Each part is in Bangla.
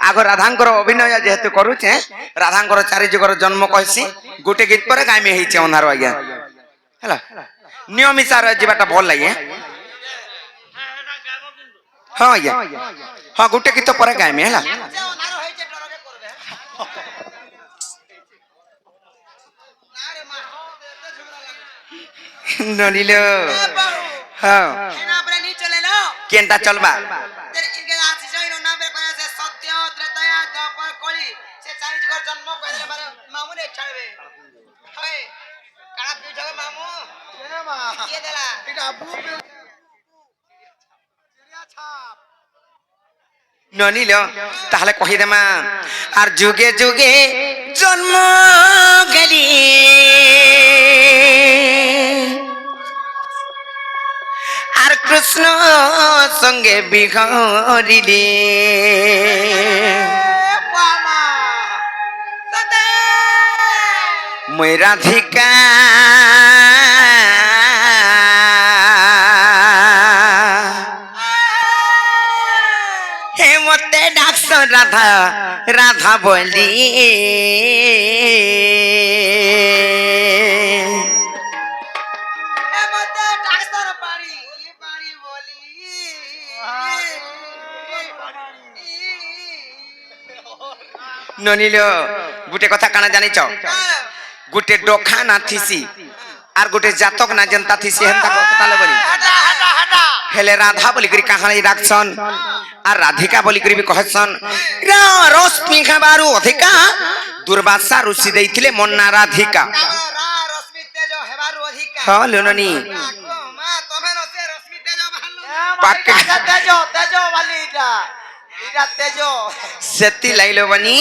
आग राधांकर अभिनय जेहेतु करुचे राधांकर चारि जुगर जन्म कहसी गोटे गीत पर गाइमे हेचे अंधार आज्ञा हैला नियमित जीवाटा भल लगे हाँ आज्ञा हाँ गोटे गीत पर गाइमे हैला ननिलो हाँ केनता चलबा ननिलो ताहले कहि देमा आर जुगे जुगे जन्म गली आर कृष्ण संगे बिहरिले मैं राधिका हे मते डाक्स राधा राधा बोली ननिलो गुटे कथा काना जानिच गुटे डोखा ना थिसी आर गुटे जातक ना जनता थिसी हेंता कथा बोली हेले राधा बोली करी कहानी राखसन आर राधिका बोली करी भी कहसन रश्मि खाबारु अधिका दुर्वासा ऋषि देइथिले मन्ना राधिका हां लोननी पाके तेजो तेजो वालीटा इरा तेजो सेती लाइलो बनी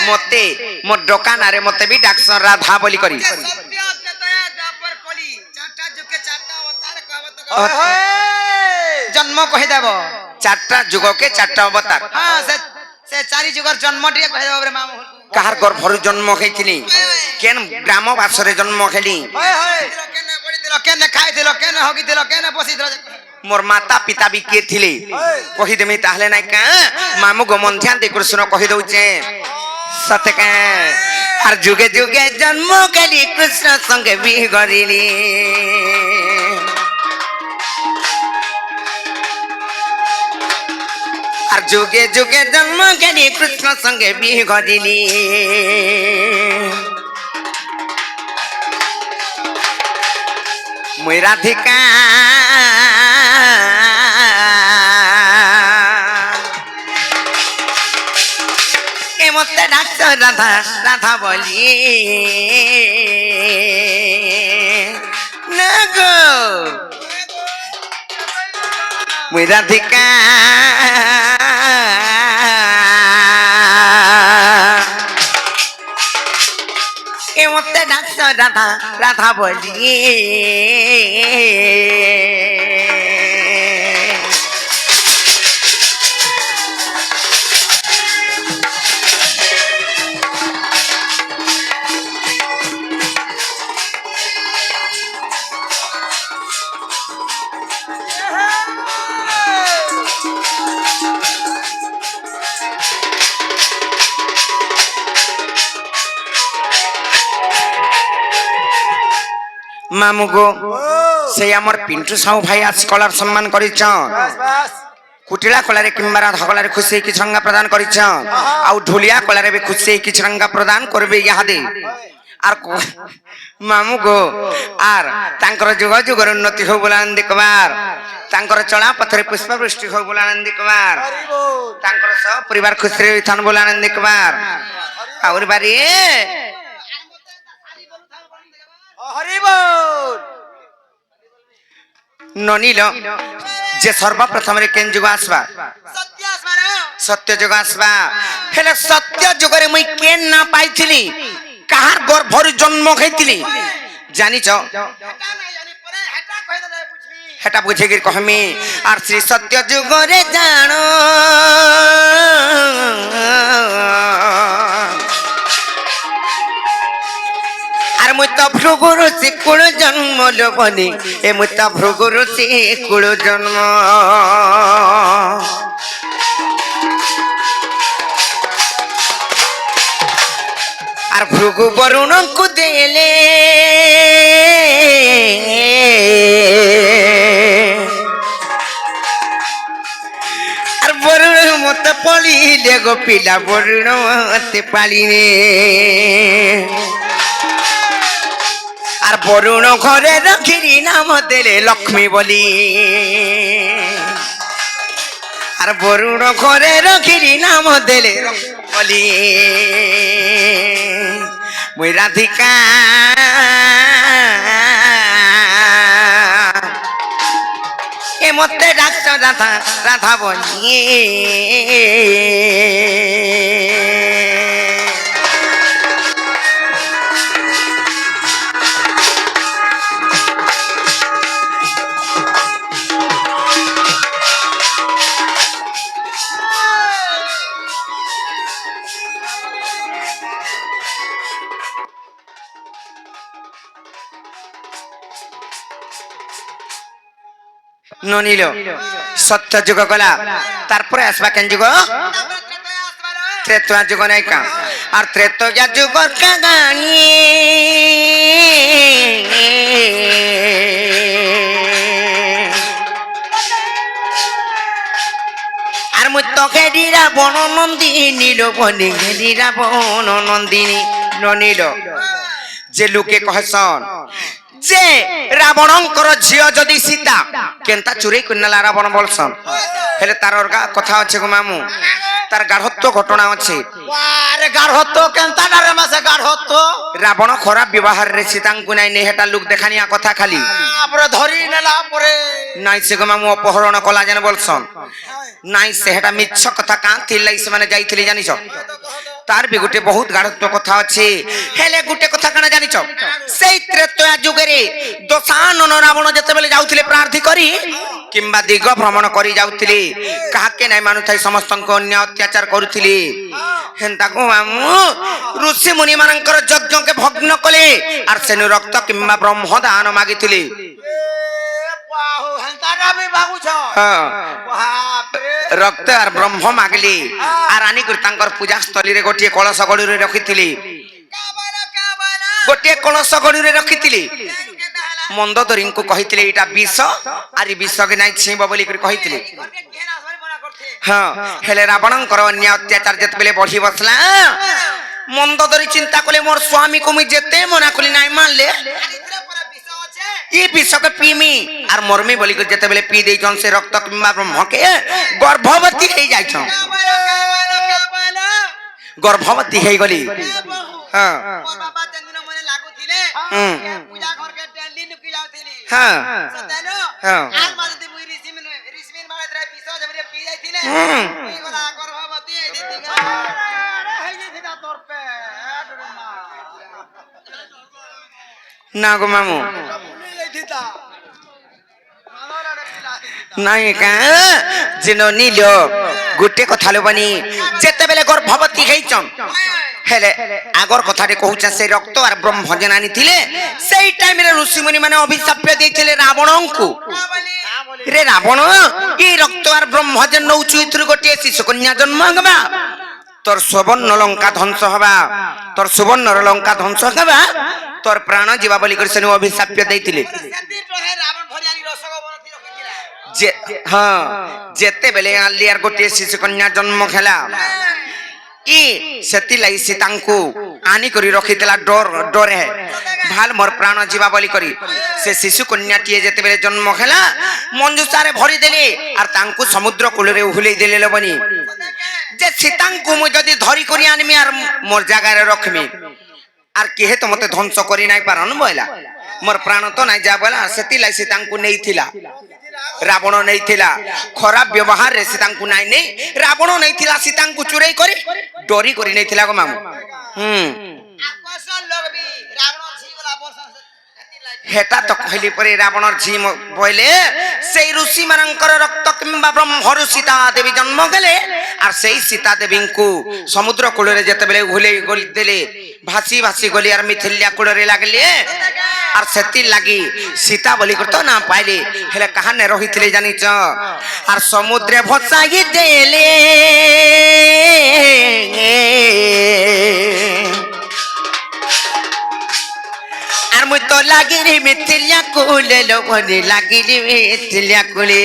मते मो दुकान रे मते भी डाक्सन राधा बोली करी जन्म कहि देबो चारटा जुग के चारटा अवतार हां से चारि जुगर जन्म टिए कहि देबो रे मामू कहार गर्भरु जन्म खैथिली केन ग्राम वासरे जन्म खेली केने पडिदिलो केने खाइदिलो केने हगिदिलो केने बसिदिलो मोर माता पिता भी के थिले कहि देमी ताहले नै का मामू गो मन ध्यान दे कृष्ण कहि दउचे सत्य का आर जुगे जुगे जन्म कली कृष्ण संगे भी गरिली आर जुगे जुगे जन्म कली कृष्ण संगे भी गरिली मैं राधिका के मते डाक्स राधा राधा बोली नगो मैं राधिका के मते डाक्स राधा राधा बोली मामू गो से आमर पिंटू साहू भाई आज कलार सम्मान करिछन कुटिला कलारे किंबा राधा कलारे खुशी की छंगा प्रदान करिछन आउ ढोलिया कलारे भी खुशी की छंगा प्रदान करबे यादे आर मामू गो आर तांकर जुग जुगर उन्नति हो बोला नंदी कुमार तांकर चला पथरे पुष्प वृष्टि हो बोला नंदी कुमार तांकर सब परिवार खुशी रे थान बोला नंदी कुमार और बारी हरि बोल ननिलो जे सर्वप्रथम रे केन जुग आसबा सत्य जुग आसबा हेले सत्य जुग रे मुई केन ना पाइथिली कहार गर्भर जन्म खैथिली जानिछ हेटा बुझे गिर कहमी आर श्री सत्य जुग रे जानो मुता भृगुरु से कुल जन्म लोबनी ए मुता भृगुरु से कुल जन्म আর ভৃগু বরুণଙ୍କୁ দেলে আর বরুণ মতে পড়িলে গো পিলা বরুণ মতে পালিনে আর বরুণ ঘরে রখিরি নাম দেলে লক্ষ্মী বলি আর বরুণ ঘরে রখিরি নাম দেলে বলি মুই রাধিকা এ মতে ডাক্ত রাধা রাধা বলি ননিল সত্য যুগ গলা তারপরে আসবা কেন যুগ ত্রেতয়া যুগ নাই কা আর ত্রেতয়া যুগ কাগানি আর মুই তো খেদিরা বন নন্দিনী লোবনি খেদিরা বন নন্দিনী ননিল যে লোকে কহসন যে রাবণଙ୍କର ঝিও যদি সীতা কেনতা চুরি কইনালা রাবণ বলছন হেলে তার অর্গা কথা আছে গো মামু তার গাঢ়ত্ব ঘটনা আছে আরে গাঢ়ত্ব কেনতা ডারে মাসে গাঢ়ত্ব রাবণ খরাপ ব্যবহার রে সীতাঙ্কু নাই নে হেটা লোক দেখানিয়া কথা খালি আপরে ধরি নেলা পরে নাই সে গো মামু অপহরণ কলা জানে বলছন নাই সে হেটা মিছ কথা কাঁ থিলাই সে মানে যাইছিলি জানিছ তার বি গুটে বহুত গাঢ়ত্ব কথা আছে হেলে গুটে কথা কানা জানিছ সেই ত্রেতয়া যুগেরে দশানন রাবণ যেতেবেলে যাউଥିଲେ প্রার্থী করি কিংবা দিগ ভ্রমণ করি যাউଥିଲେ কাহাকে নাই মানুথাই সমস্তଙ୍କ অন্যায় অত্যাচার করুଥିଲେ হেন্তা গো মামু ঋষি মুনি মানଙ୍କର যজ্ঞকে ভগ্ন কলে আর সেনু রক্ত কিংবা ব্রহ্মদান মাগিଥିଲେ বাহু হেনতারা বি ভাগুছ হ্যাঁ বাপরে রক্ত আর ব্রহ্ম মাগলি আর আনি করে তাঙ্কর পূজা স্থলীরে গোটিয়ে কলস গড়ুরে রখিଥିଲି গোটিয়ে কলস গড়ুরে রখিଥିଲି মন্দোদরীଙ୍କୁ କହିଥିଲେ ଏଇଟା ବିଷ ଆରି ବିଷକେ ନାଇଁ ଛିଁବ ବୋଲି କରି କହିଥିଲେ ହଁ ହେଲେ ରାବଣଙ୍କର ଅନ୍ୟାୟ ଅତ୍ୟାଚାର ଯେତେବେଳେ ବଢି ବସିଲା ମନ୍ଦୋଦରୀ ଚିନ୍ତା କଲେ ମୋର ସ୍ୱାମୀକୁ ମୁଁ ଯେତେ ମନା କଲି ନାଇଁ ମାନିଲେ ये विषक पीमी और मरमी बोली कर जते बेले पी दे जन से रक्त किंबा ब्रह्मके गर्भवती हे जाय छ गर्भवती हे गली हां मोर बाबा जन्दिन मने लागुथिले पूजा घर के डेली नुकी जाउथिली हां सतेनो हां आज माजती मुई रिसिमिन मारे तरा पिसो जबरे पी जाइथिले ई गला गर्भवती हे दितिगा अरे हे दिथिना तोर पे ना गो मामू নাই কা জিনো নিলো গুটে কথা লবনি যেতে বেলে গর্ভবতী হেইছন হেলে আগর কথাটি কহুছা সেই রক্ত আর ব্রহ্ম জনানি থিলে সেই টাইমে ঋষি মুনি মানে অভিশাপ দিয়েছিলে রাবণଙ୍କୁ রে রাবণ এই রক্ত আর ব্রহ্ম জন নৌচু ইথুর গোটিয়ে শিশু কন্যা জন্ম হবা তোর সুবর্ণ লঙ্কা ধ্বংস হবা তোর সুবর্ণর লঙ্কা ধ্বংস হবা তোর প্রাণ জীবা বলি করে সেনু অভিশাপ দিয়েছিলে যে হ্যাঁ যেতে বেলে আলিয়ার গোটিয়ে শিশু কন্যা জন্ম খেলা ই সেতি লাই সীতাঙ্কু আনি করি রখিতলা ডরে ভাল মোর প্রাণ জীবা বলি করি সে শিশু কন্যাটিয়ে যেতে বেলে জন্ম খেলা মঞ্জুসারে ভরি দেলে আর তাঙ্কু সমুদ্র কূলরে উহুলেই দেলে লবনি যে সীতাঙ্কু মু যদি ধরি করি আনমি আর মোর জায়গায় রখমি আর কেহে তো মতে ধ্বংস করি নাই পারন বইলা মোর প্রাণ তো নাই যা বলা সেতি লাই সীতাঙ্কু নেইথিলা রাবণ নেইথিলা খরাপ ব্যবহার রে সীতাঙ্কু নাই নেই রাবণ নেইথিলা সীতাঙ্কু চুরাই করে ডরি করে নেইথিলা গো মামু হেটা তো কহিলি পরে রাবণর ঝি বইলে সেই ঋষি মানଙ୍କର রক্ত কিংবা ব্রহ্মরু সীতা দেবী জন্ম গেলে আর সেই সীতা দেবীଙ୍କୁ সমুদ্র কূଳରେ যেতেবেলে উহুলেই গলি দেলে ভাসি ভাসি গলি আর মিথিলিয়া কূଳରେ লাগলে আর সেতি লাগি সীতা বলি করতো না পাইলে হেলে কাহানে রহিଥିଲେ জানিছ আর সমুদ্রে ভসাই দেলে লাগিরে মিথিলিয়া কুলে লোভরে লাগিরে মিথিলিয়া কুলে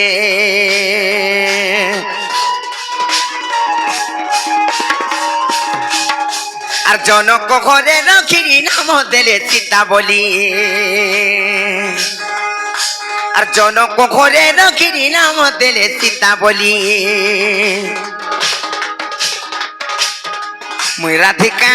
আর জনক ঘরে রাখিরি নাম দেলে সীতা বলি আর জনক ঘরে রাখিরি নাম দেলে সীতা বলি মুই রাধিকা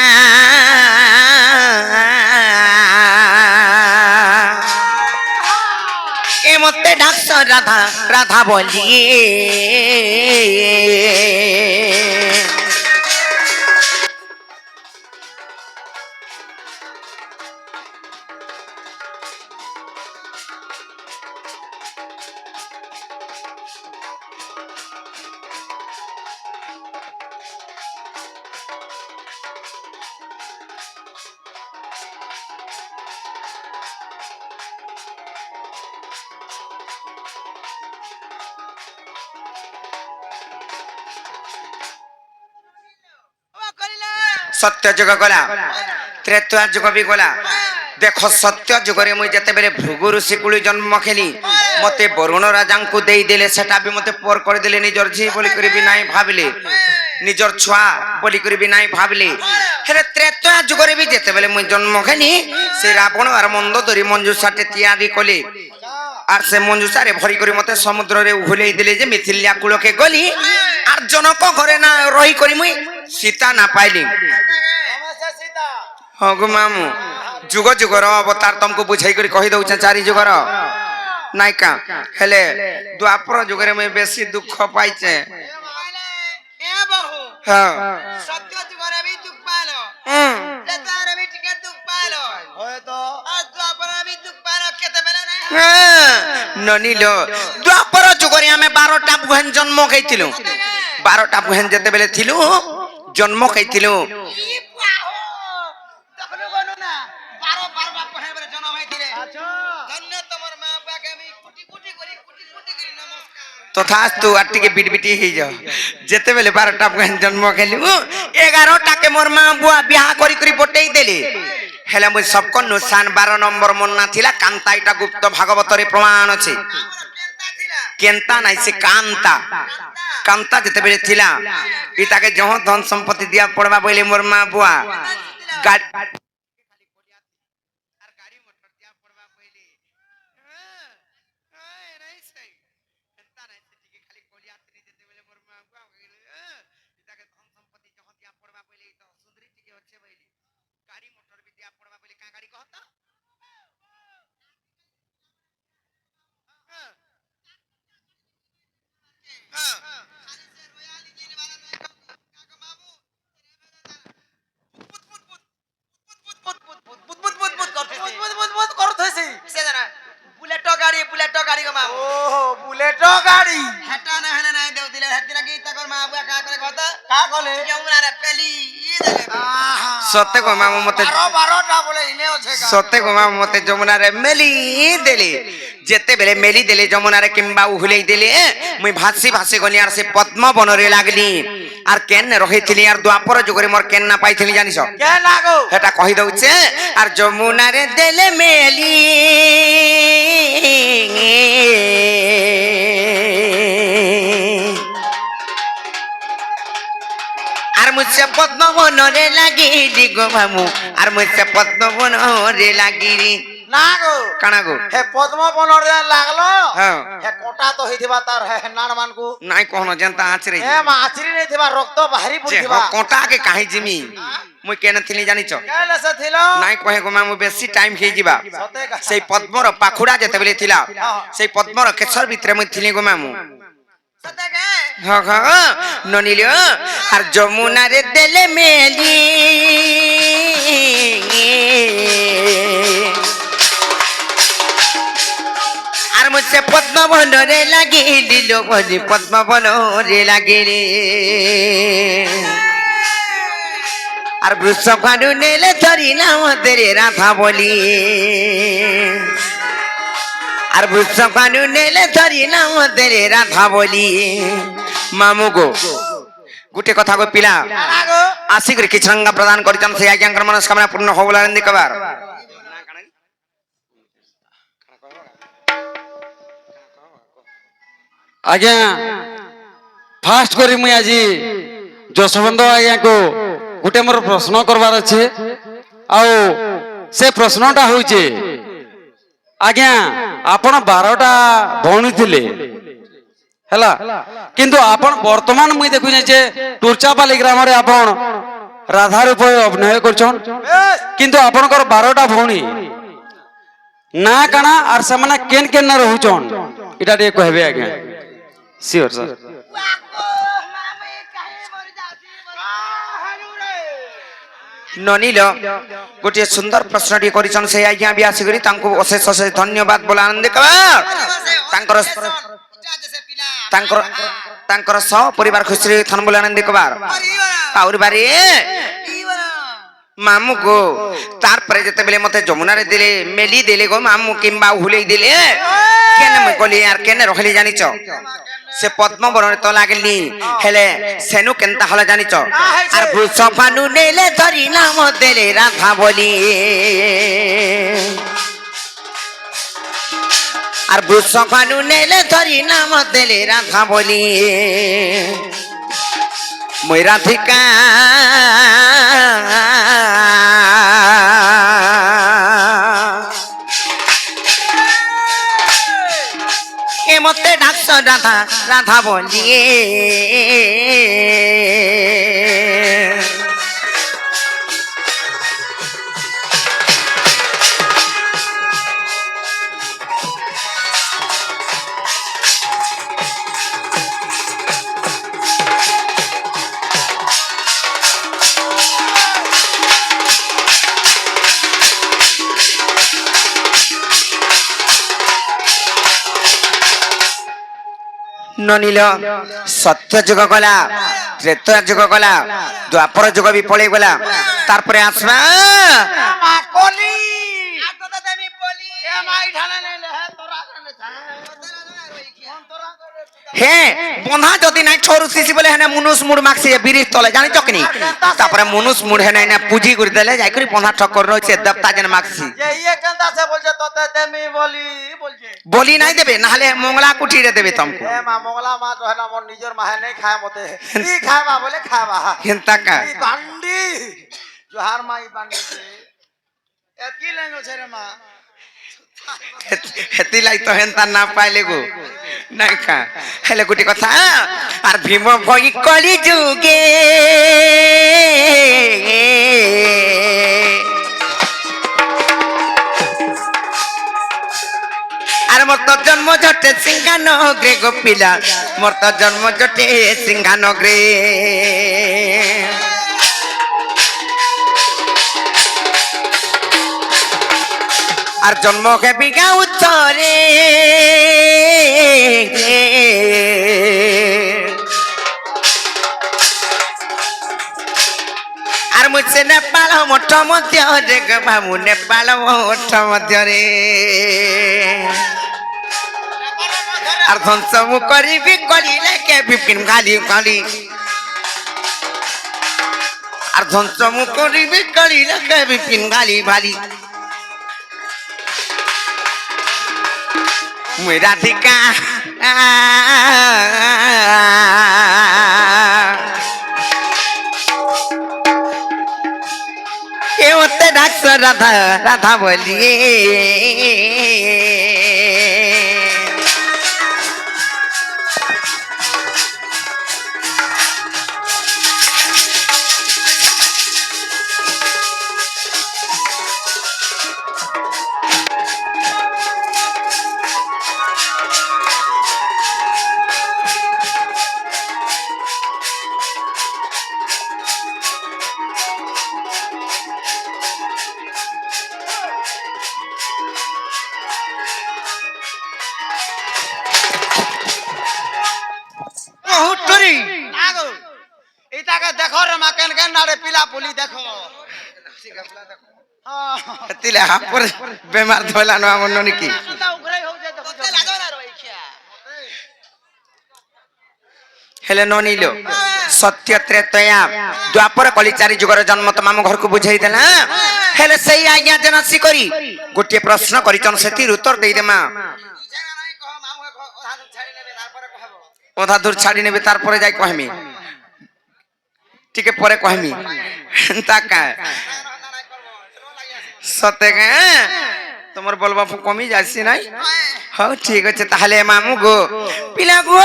এ মতে ডাকছ রাধা রাধা বলি সত্য যুগ গলা ত্রেতা যুগ বি গলা দেখ সত্য যুগরে মুই যেতেবেলে ভৃগু ঋষি কুলি জন্ম খেলি মতে বরুণ রাজাঙ্কু দেই দেলে সেটা বি মতে পর করে দেলে নিজর ঝি বলি করিবি নাই ভাবিলে নিজর ছুয়া বলি করিবি নাই ভাবিলে হেলে ত্রেতা যুগরে বি যেতেবেলে মুই জন্ম খেলি সে রাবণ আর মন্দ ধরি মঞ্জুষাটে তিয়ারি কলে আর সে মঞ্জুষারে ভরি করে মতে সমুদ্রে উহলেই দিলে যে মিথিলিয়া কুলকে গলি আর জনক ঘরে না রহি করি মুই সীতা না পাইলি হগু মামু যুগ যুগর অবতার তমকু বুঝাই করে কহি দউছে চারি যুগর নাইকা হেলে দ্বাপর যুগরে মুই বেশি দুঃখ পাইছে হ্যাঁ সত্য যুগরে বি দুঃখ পাইলো ত্রেতারে বি টিকে দুঃখ পাইলো হয়তো আর দ্বাপরে বি দুঃখ পাইলো কেতে বেলা নাই ননিল দ্বাপর যুগরে আমি 12টা বুহেন জন্ম খাইছিলু 12টা বুহেন যেতেবেলে থিলু জন্ম খাইছিলু তথাস্তু আর টিকে বিটবিটি হয়ে যাও যেতেবেলে 12টা বুহেন জন্ম খাইলু 11টাকে মোর মা বুয়া বিয়া করি করি পটেই দেলি হেলে মুই সবকনু সান 12 নম্বর মন্না থিলা কান্তা এটা গুপ্ত ভাগবতরে প্রমাণ আছে কেন্তা নাই সে কান্তা কান্তা যেতেবেলে থিলা ইতাকে যহ ধন সম্পত্তি দিয়া পড়বা বইলে মোর মা বুয়া গাড়ি সত্যি গো মামু মতে 12টা বলে ইনে আছে সত্যি গো মামু মতে যমুনারে মেলি দেলি যেতেবেলে মেলি দেলে যমুনারে কিংবা উহলেই দেলে মুই ভাসি ভাসি গনি আর সে পদ্ম বনরে লাগলি আর কেন রহিছিলি আর দ্বাপর যুগরে মোর কেন না পাইছিলি জানিস কে লাগো এটা কহি দউছে আর যমুনারে দেলে মেলি আর মুছে পদ্ম বনরে লাগিলি গো মামু আর মুছে পদ্ম বনরে লাগিলি না গো কানা গো হে পদ্ম বনরে লাগলো হ্যাঁ হে কোটা তো হইতিবা তার হে নাড় মানকু নাই কোন জনতা আছরে হে মা আছরি নাই থিবা রক্ত বাহারি পড়িবা কোটা কে কাহি জিমি মুই কেন থিলি জানিছ কেলে সে থিলো নাই কহে গো মামু বেশি টাইম হেই jiba সেই পদ্মর পাখুড়া যেতেবেলে থিলা সেই পদ্মর কেশর ভিতরে মুই থিলি গো মামু ননিল আর যমুনারে দেলে মেলি আর মুছে পদ্ম বনরে লাগিলি লোভরি পদ্ম বনরে লাগিলি আর বৃষভানু নেলে ধরি না আমাদের রাধা বলি আর বৃষভানু নেলে ধরি না আমাদের রাধা বলি মামু গো গুটে কথা গো পিলা আসি করে কিছু রঙ্গা প্রদান করিছন সেই আজ্ঞাঙ্কর মনস্কামনা পূর্ণ হবলারেন্দি কবার ଆଜ୍ଞା ଫାଷ୍ଟ କରି ମୁଇଁ ଆଜି ଯଶୋବନ୍ଧ ଆଜ୍ଞା କୁ ଗୋଟେ ମୋର ପ୍ରଶ୍ନ করবার আছে ଆଉ ସେ ପ୍ରଶ୍ନଟା ହଉଛି ଆଜ୍ଞା ଆପଣ 12ଟା ଭଉଣୀ ଥିଲେ ହେଲା କିନ୍ତୁ ଆପଣ ବର୍ତ୍ତମାନ ମୁଇଁ ଦେଖୁଛେ ଯେ ଟୁର୍ଚାପାଲି ଗ୍ରାମରେ ଆପଣ ରାଧା ରୂପରେ ଅଭିନୟ କରୁଛନ୍ କିନ୍ତୁ ଆପଣଙ୍କର 12ଟା ଭଉଣୀ ନା କାଣା ଆର୍ ସେମାନେ କେନ୍ କେନ୍ ରହୁଛନ୍ ଏଟା ଟିକେ କହିବେ ଆଜ୍ଞା ସିଓର ସାର୍ ନନିଲ ଗୋଟିଏ ସୁନ୍ଦର ପ୍ରଶ୍ନଟି କରିଛନ୍ ସେ ଆଜ୍ଞା ବି ଆସିକରି ତାଙ୍କୁ ଅଶେଷ ଅଶେଷ ଧନ୍ୟବାଦ ବୋଲ ଆନନ୍ଦ ତାଙ୍କର ତାଙ୍କର ତାଙ୍କର ସହ ପରିବାର ଖୁସିରେ ଥନ ବୋଲ ଆନନ୍ଦ କବାର ଆହୁରି ବାରି ମାମୁ ଗୋ ତାରପରେ ଯେତେବେଳେ ମତେ ଯମୁନାରେ ଦେଲେ ମେଲି ଦେଲେ গো মামু কিংবা হুলেই দিলে কেন মই গলি আর কেন রখলি জানিছ সে পদ্মবরণে তো লাগলি হেলে সেনু কেনতা হলে জানিছ আর বৃষভানু নেলে ধরি নাম দেলে রাধা বলি আর বৃষভানু নেলে ধরি নাম দেলে রাধা বলি মই রাধিকা এ মতে ডাকছ রাধা রাধা বলিয়ে ননিল সত্য যুগ গলা ত্রেতা যুগ গলা দ্বাপর যুগ বি পড়ে গলা তারপরে আসবা কলি আগত দেমি বলি এ মাই ঢালা নেলে হে তোরা কানে হে বন্ধা যদি নাই ছরু সিসি বলে হেনে মুনুস মুড মাক্সি বিরিশ তলে জানি চকনি তারপরে মুনুস মুড হেনে না পুজি করে দেলে যাই করে বন্ধা ঠক্কর রয়েছে দেবতা যেন মাক্সি যে ইয়ে কেনতা সে বলছে তোতে দেমি বলি বলছে বলি নাই দেবে না হলে মঙ্গলা কুঠিরে দেবে তমকু এ মা মঙ্গলা মা তো হেনা মোর নিজের মাহে নাই খায় মতে ই খাবা বলে খাবা হেনতা কা ই বান্ডি জোহার মা ই বান্ডি এতকি লেঙ্গো ছেরে মা হেতি লাই তো হেনতা না পাইলে গো নাই খা হেলে গুটি কথা আর ভীম ভই কলি যুগে আর মোর তো জন্ম জটে সিংহানগরে গোপিলা মোর তো জন্ম জটে সিংহানগরে আর জন্ম খেপি গাঁও উত্তরে আর মুছে নেপাল মঠ মধ্যে বাবু নেপাল মঠ মধ্যে আর ধ্বংস মু করিবি করিলে কে বিপিন খালি খালি আর ধ্বংস মু করিবি করিলে কে বিপিন খালি ভালি মুই রাধিকা কে ওতে ডাকছ রাধা রাধা বলিয়ে হুটরি আগো ইটাকে দেখো রে মা কেন কেন নাড়ে পিলা পুলি দেখো হ্যাঁ তিলে হাপর বেমার ধইলা ন আমন নাকি সুতা উগরাই হউ যায় দেখো তোতে লাগো না রইখিয়া হেলে ননিল সত্য ত্রেতয়া দ্বাপর কলি চারি যুগর জন্ম তো মামু ঘরକୁ বুঝাই দেলা হেলে সেই আজ্ঞা জনসি করি গোটিয়ে প্রশ্ন করিছন সেতির উত্তর দেই দেমা জানা নাই কহ মামু হাত ছাড়ি নেবে তারপরে কহব অধা দূর ছাড়ি নেবে তারপরে যাই কহমি টিকে পরে কহমি তাকা সতে তোমার বলবা কমি যাচ্ছি নাই হଉ ঠিক আছে তাহলে মামু গো পিলা গো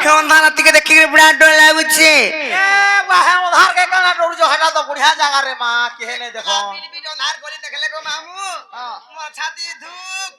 হে অন্ধার থেকে দেখি বড় ডর লাগুছে বাহে উধার কে কানা ডরুছ হাটা তো বুঢ়িয়া জায়গা রে মা কেহে নে দেখো পিট পিট অন্ধার করি দেখলে গো মামু মোর ছাতি ধুক